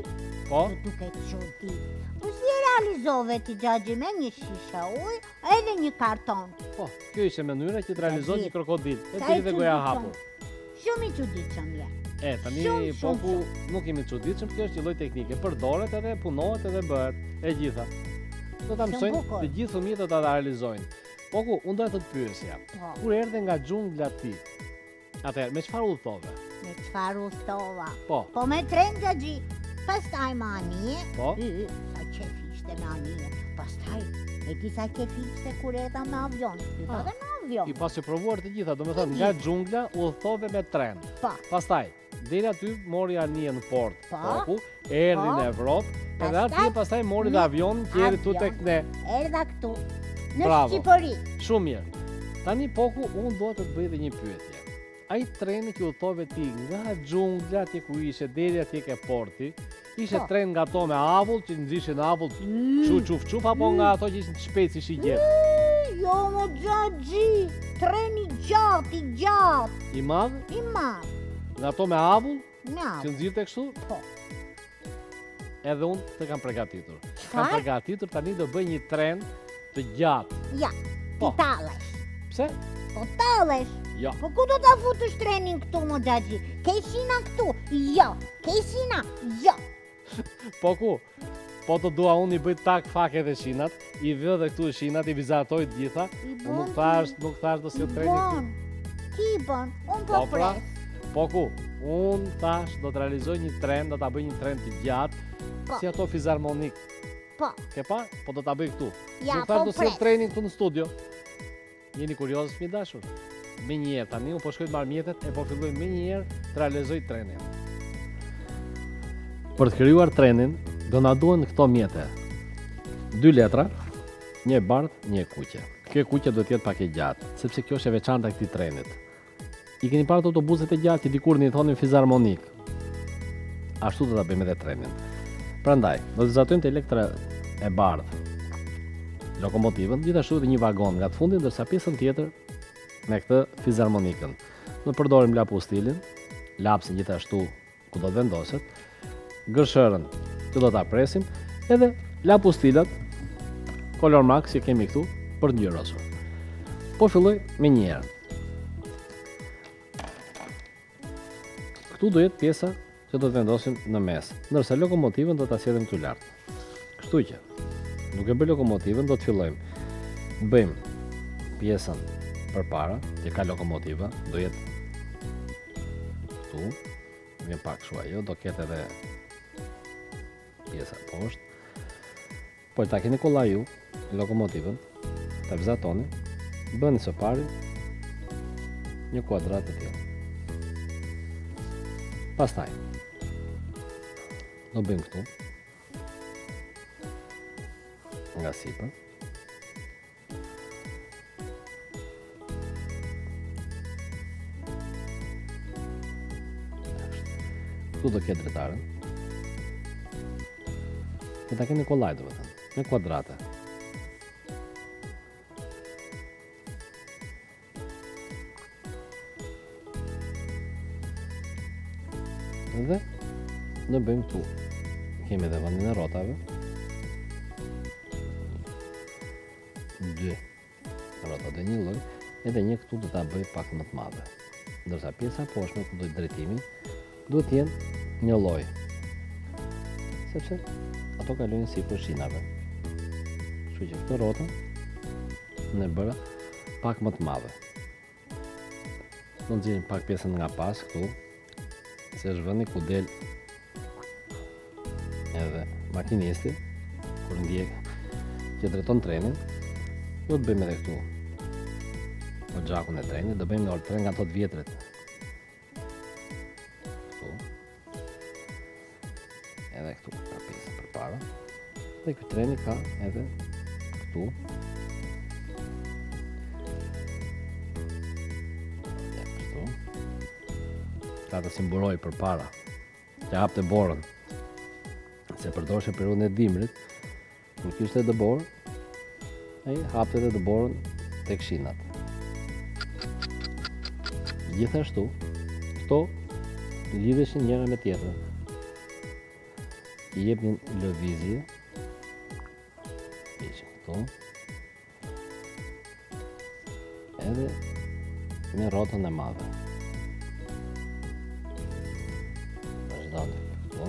Po. Duket çudi. Po si e realizove ti Xhaxhi me një shishe ujë edhe një karton? Po, kjo ishte mënyra që të realizohet një krokodil. E cili dhe goja hapur. Shumë i çuditshëm je. Tani Poku nuk jemi të çuditshëm, kjo është një lloj teknike, përdoret edhe punohet edhe bëhet e gjitha. Do ta mësojnë të gjithë fëmijët do ta realizojnë. Poku, unë do të të pyesja. Kur erdhe nga xhungla ti, atëherë me çfarë udhtove? Me çfarë udhtova? Po me tren Xhaxhi. Pastaj me anije. Po. Sa qef ishte me anije. Pastaj e di sa qef ishte kur erdha me avion. Edhe me avion. I pas që provuar të gjitha, domethënë nga xhungla udhtove me tren. Po. Pastaj deri aty mori anije në port, Poku, erdhi në Evropë, edhe atje pastaj mori dhe avion, erdhi tu tek ne. Erdha këtu, në Shqipëri. Shumë mirë. Tani Poku, unë do të bëj edhe një pyetje. Ai treni që udhtove ti nga xhungla atje ku ishe deri atje ke porti, ishte tren nga ato me avull, që nxishin avull, çuf, apo nga ato që ishin shpejt si shigjet? Jo, më Xhaxhi, treni gjatë. I madh? I madh. Nga ato me avull? Që nxirte kështu? Po. Edhe unë të kam përgatitur. Kam përgatitur, tani do bëj një tren të gjatë. Ja, ti tallesh. Pse? Po tallesh. Jo. Po ku do ta futesh trenin këtu më Xhaxhi? Ke shina këtu? Jo. Ke shina? Jo. Po ku? Po të dua unë i bëj tak fake dhe shinat, i vë dhe këtu shinat, i vizatoj të gjitha. Unë nuk thash do si treni këtu. Ti bën, unë po pres. Po ku? Unë thash do të realizoj një tren, do ta bëj një tren të gjatë, si ato fizarmonik. Po. Ke pa? Po do ta bëj këtu. Ja, nuk thash do si trenin këtu në studio. Jeni kuriozë fëmijë dashur? Me një herë, tani unë po shkoj të marr mjetet e po filloj me një herë të realizoj trenin. Për të krijuar trenin, do na duhen këto mjete. 2 letra, një bardhë, një kuqe. Kjo kuqe duhet të jetë pak e gjatë, sepse kjo është e veçantë e këtij trenit. I keni parë autobuset e gjatë që dikur i thonin fizarmonik. Ashtu do ta bëjmë edhe trenin. Prandaj, do të vizatojmë te elektra e bardhë lokomotivën, gjithashtu edhe një vagon nga të fundi, ndërsa pjesën tjetër me këtë fizarmonikën. Ne përdorim lapustilin, lapsin gjithashtu ku do të vendoset, gërshërën që do ta presim, edhe lapustilat Color Max që kemi këtu për të ngjyrosur. Po filloj me një herë. këtu do jetë pjesa që do të vendosim në mes, ndërsa lokomotivën do ta sjellim këtu lart. Kështu që, duke bërë lokomotivën do të fillojmë. Bëjmë pjesën përpara, që ka lokomotiva, do jetë këtu, vjen pak kështu ajo, do ketë edhe pjesa poshtë. Po ta keni kollaj ju lokomotivën, ta vizatoni, bëni së pari një kuadrat të tillë. Pastaj do bëjmë këtu nga sipër. Këtu do ketë dritaren. Dhe ta keni kollaj domethënë, me kuadrate. Dhe në bëjmë këtu. Kemi edhe vendin e rrotave. 2 rrota dhe një lloj, edhe një këtu do ta bëj pak më të madhe. Ndërsa pjesa poshtme ku do të drejtimin duhet të jenë një lloj. Sepse ato kalojnë sipër shinave. Kështu që këtë rrotën ne bëra pak më të madhe. Do nxjerrim pak pjesën nga pas këtu, se është vendi ku del edhe makinisti kur ndjek që drejton trenin. Do të bëjmë edhe këtu po gjakun e trenit, do bëjmë një tren nga ato të vjetrit. Këtu. Edhe këtu ka pjesën përpara. Dhe ky treni ka edhe këtu. Dhe kështu. Ka të simburoj përpara, që hapte borën, se përdorshte periudhën e dimrit, kur kishte dëbor, ai hapte edhe dëborën tek shinat. Gjithashtu, këto lidheshin njëra me tjetrën. I jepnin lëvizje, ishim këtu, edhe me rrotën e madhe. Vazhdoni këtu.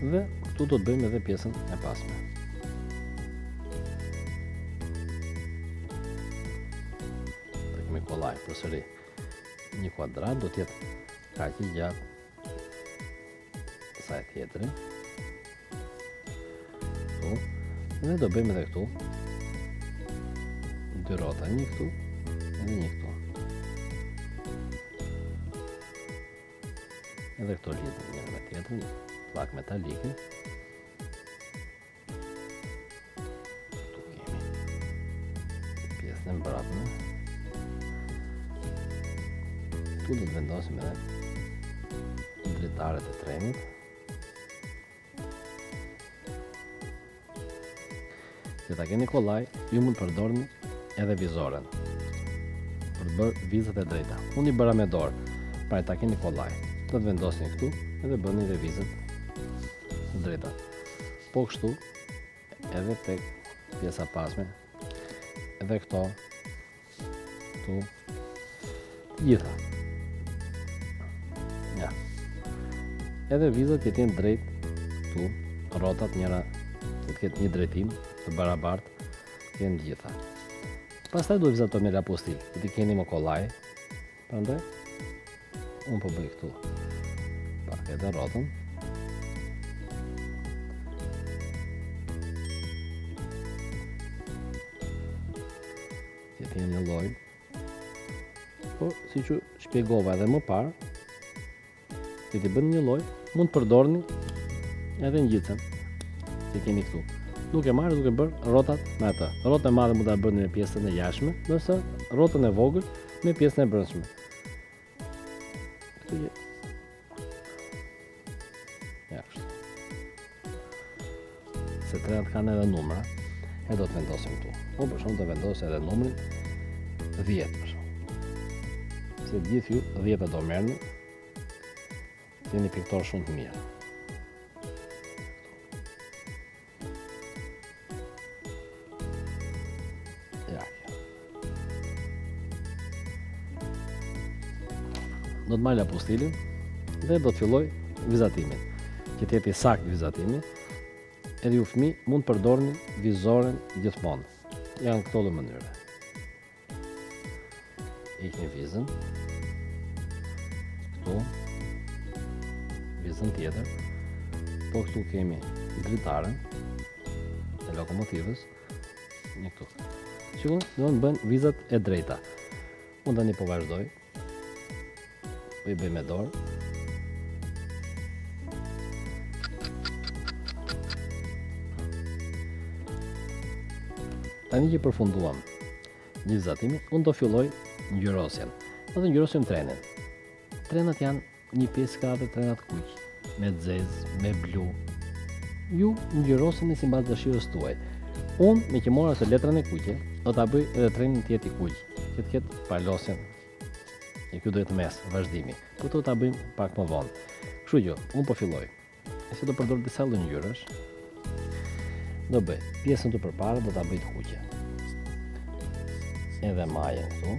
Dhe këtu do të bëjmë edhe pjesën e pasme. Dhe kemi kollaj përsëri. Një kuadrat do të jetë kaq i gjatë sa e tjetri. Këtu. Dhe do bëjmë edhe këtu 2 rrota, një këtu edhe një këtu. Edhe këto lidhen njëra me tjetrën. Plak metalike. Këtu kemi pjesën e mbrapme. Këtu do të vendosim edhe dritaret e trenit. Që ta keni kollaj, ju mund të përdorni edhe vizoren për të bërë vizat e drejta. Unë i bëra me dorë, pra ta keni kollaj. Do të vendosni këtu edhe bëni dhe vizat drejta. Po kështu edhe tek pjesa pasme, edhe këto këtu gjitha. Ja. Edhe vizat që t'jenë drejt këtu, rrotat njëra të ketë një drejtim të barabartë, t'jenë gjitha. Pastaj duhet vizatoni me apostil, që t'i keni më kollaj. Prandaj unë po bëj këtu pak edhe rrotën. Që një lloj. Po, si që shpjegova edhe më parë, që t'i bën një lloj, mund të përdorni edhe ngjitsen që keni këtu. Duke marrë, duke bërë rrotat me atë. Rrotën e madhe mund ta bëni me pjesën e jashtme, ndërsa rrotën e vogël me pjesën e brendshme. Këtu je. Ja, kështu. Se trenat kanë edhe numra, e do të vendosim këtu. Po për shkak të vendosë edhe numrin 10 për shkak. Se gjithë ju 10 do merrni. Jeni piktor shumë të mirë. do të marr apostilin dhe do të filloj vizatimin. Që të jetë i saktë vizatimi, edhe ju fëmijë mund të përdorni vizoren gjithmonë. Janë këto lloj mënyre. Ikni vizën, këtu, vizën tjetër, po këtu kemi dritaren e lokomotivës, një këtu. Shikoni, do të bën vizat e drejta. Unë tani po vazhdoj, po i bëj me dorë. Tani që përfunduam një vizatimi, unë do filloj ngjyrosjen. Do të ngjyrosim trenin. Trenat janë një pjesë kate trenat kuq, me zezë, me blu. Ju ngjyroseni sipas dëshirës tuaj. Unë, me që mora të letrën e kuqe, do ta bëj edhe trenin të jetë i kuq, që të ketë palosjen. E kjo duhet mes, vazhdimi. Po të ta bëjmë pak më vonë. Kështu që, unë po filloj. E se do përdor disa lloj ngjyrash. Do bëj pjesën të përpara, do ta bëj të kuqe. Edhe majën këtu.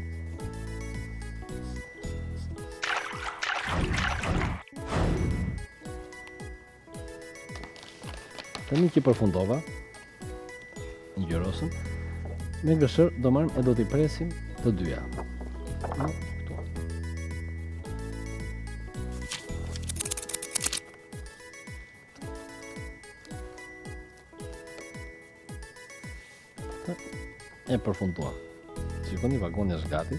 Tani që përfundova ngjyrosën, me gëshër do marrim e do t'i presim të dyja. Këtu. E përfunduam. Shikoni, vagoni është gati.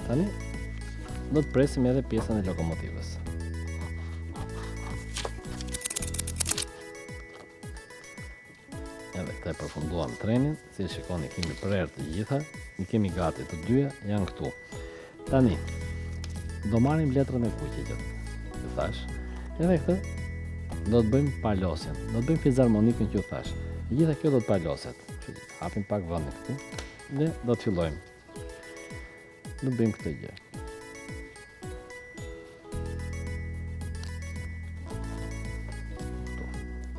Tani do të presim edhe pjesën e lokomotivës. Edhe këtë e përfunduam trenin, si shikoni kemi prerë të gjitha, i kemi gati të dyja, janë këtu. Tani, do marrim letrën e kuqe që thash, edhe këtë do të bëjmë palosjen, do të bëjmë fizarmonikën që thash. Gjitha kjo do të paloset. Hapim pak vëndin këtu dhe do të fillojmë. Do bëjmë këtë gjë.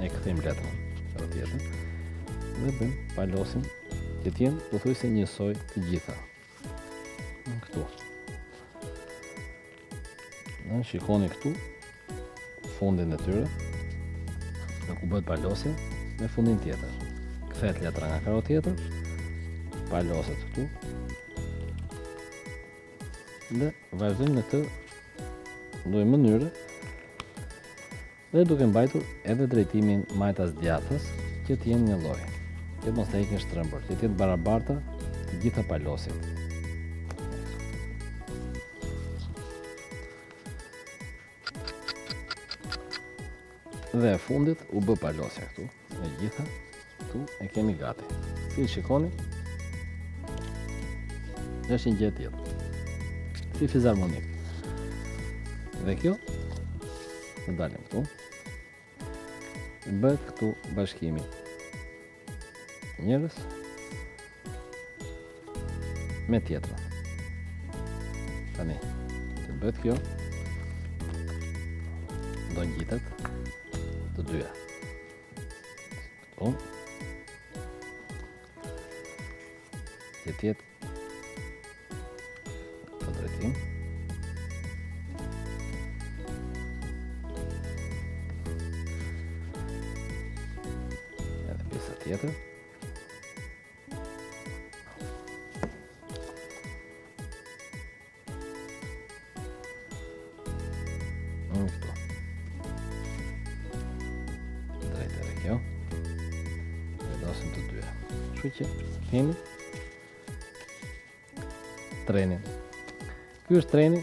E këthejmë letrën tjetër dhe bëjmë palosin që t'jenë do thuj se njësoj të gjitha. Këtu. Dhe shikoni këtu fundin e tyre në ku bëhet palosja me fundin tjetër. Këthet letra nga karo tjetër, paloset këtu dhe vazhdim në këtë lloj mënyre dhe duke mbajtur edhe drejtimin majtas djathtas që të jenë një lloj, që mos të ikin shtrëmbër, që të jenë barabarta të gjitha palosit. Dhe e fundit u bë palosja këtu, e gjitha, këtu e kemi gati. Si shikoni, është një gjë tjetër, si fizarmonik. Dhe kjo, e dalim këtu, bëhet këtu bashkimi njërës me tjetrën. Tani, të bëhet kjo, do ngjitet të dyja. Këtu, që tjetë të drejtim. Edhe pjesa tjetër. Këtu. Drejt edhe kjo. Vendosim të dyja. Kështu që kemi trenin. Ky është treni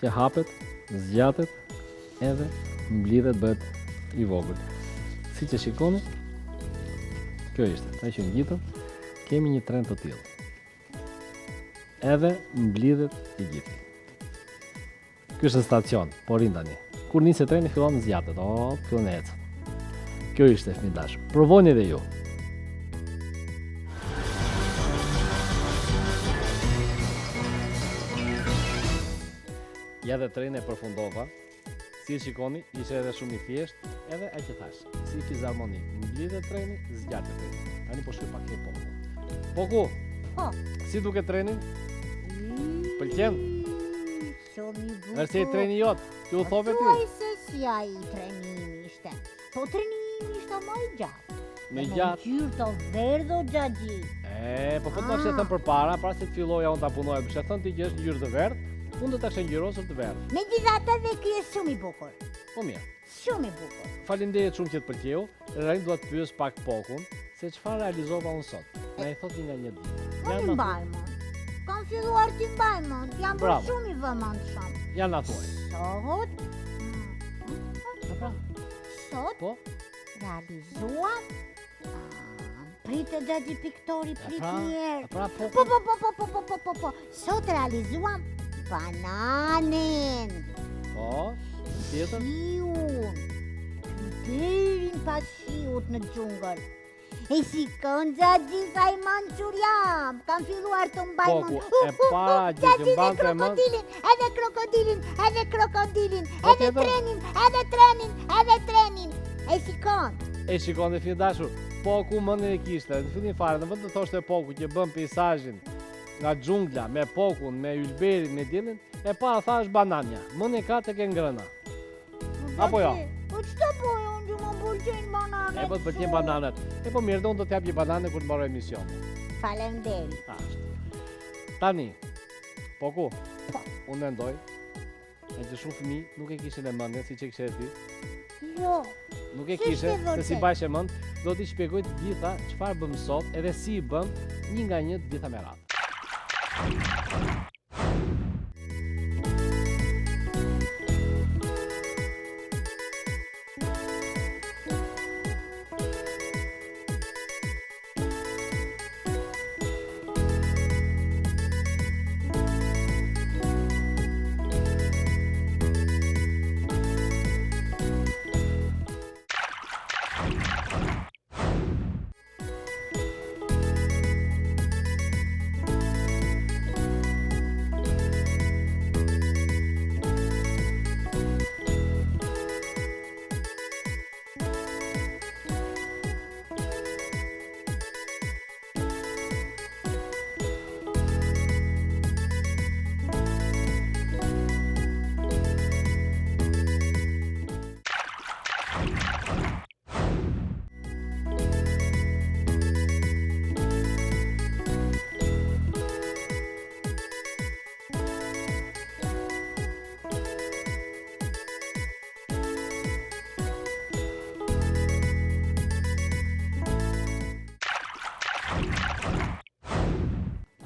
që hapet, zgjatet edhe mblidhet, bëhet i vogël. Si që shikoni, kjo ishte, ta që ngjitëm, kemi një tren të tillë. Edhe mblidhet i gjithë. Ky është stacion, po rinë tani. Kur nisë treni fillon zgjatet, fillon ecë. Kjo ishte, fëmijë dashur. Provoni edhe ju. Ja dhe treni e përfundova. Si shikoni, ishte edhe shumë i thjesht, edhe aq që thash. Si fizarmonik, mblidhet treni, zgjatet treni. Tani po shkoj pak ke Poku. Poku, Po. si duket treni? Pëlqen? shumë i bukur. Nëse i treni jot, ti u thove ti. Thuaj se si ai trenimi ishte. Po trenimi ishte më i gjatë. Me gjatë. Gjyrë të verdho Xhaxhi. Po të kështë e thëmë për para se të filloja unë të punoja, kështë e thëmë ti që është gjyrë të verdh, unë do të kështë ngjyrosur të verdh. Megjithatë dhe ky është shumë i bukur. Po mirë. Shumë i bukur. Faleminderit shumë që të pëlqeu. Rani dua të pyes pak Pokun se çfarë realizova unë sot. Na i thot nga një ditë. Unë mbaj mend. Kam filluar të mbaj mend. Jam bërë shumë i vëmendshëm. Ja na thuaj. Sot? Po. Realizuam. Pritë Xhaxhi piktori, pritë njerë. Po. Sot realizuam bananin. Po, tjetër? Shiun. Berin pas shiut në gjungël. E shikon Xhaxhi sa i mençur jam. Kam filluar të mbaj mend. Poku, e para që të mbante mend. Edhe krokodilin, edhe trenin. E shikon. E shikon e fillin dashur. Poku mendin e kishte. Në fillim fare, në vend të thoshte Poku që bën peizazhin nga xhungla me Pokun, me ylberin, me diellin, e para thash banania. Mendin ka tek e ngrëna. Apo jo? Po ç'të bëj unë që më pëlqejnë bananet? E po të pëlqejnë bananet. E po mirë, unë do t'jap një banane kur të mbaroj emisionin. Faleminderit. Tani, Poku, unë mendoj, e që shumë fëmijë nuk e kishin e mendjen si që kishe ti. Jo. Nuk e kishe, se si bajshe mend, do t'i shpjegoj të gjitha çfarë bëm sot, edhe si i bëm një nga një të gjitha me radhë.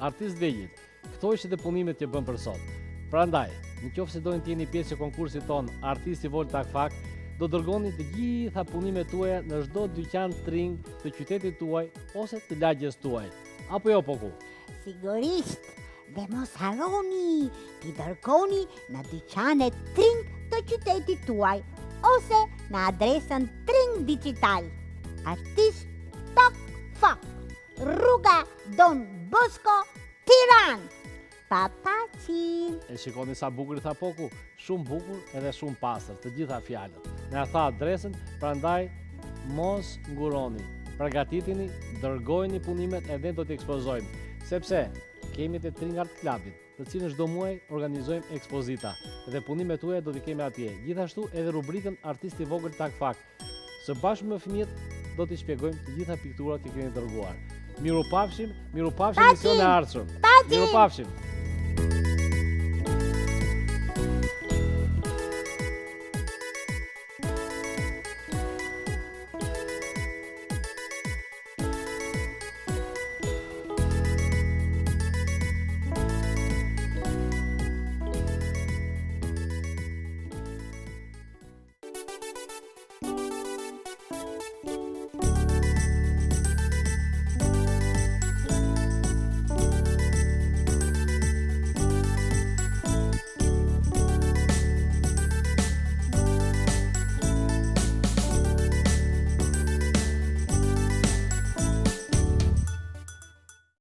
Artist vegjël, këto ishin dhe punimet që bën për sot. Prandaj, nëse doni të jeni pjesë e konkursit ton Artisti Vol Tak Fak, do dërgoni të gjitha punimet tuaja në çdo dyqan Tring të qytetit tuaj ose të lagjes tuaj. Apo jo, Poku? Sigurisht. Dhe mos harroni t'i dërgoni në dyqanet Tring të qytetit tuaj ose në adresën Tring Digital. Artist Tak Fak. Rruga Don Bosco, Tiranë. Papaci. E shikoni sa bukur i tha Poku, shumë bukur edhe shumë pastër, të gjitha fjalët. Na tha adresën, prandaj mos nguroni. Përgatiteni, dërgojeni punimet edhe do t'i ekspozojmë. Sepse kemi të Tring Art Clubit, të cilën çdo muaj organizojmë ekspozita dhe punimet tuaja do t'i kemi atje. Gjithashtu edhe rubrikën Artisti i Vogël Tak Fak. Së bashku me fëmijët do t'i shpjegojmë të gjitha pikturat që keni dërguar. Mirupafshim, emision e ardhshëm. Mirupafshim.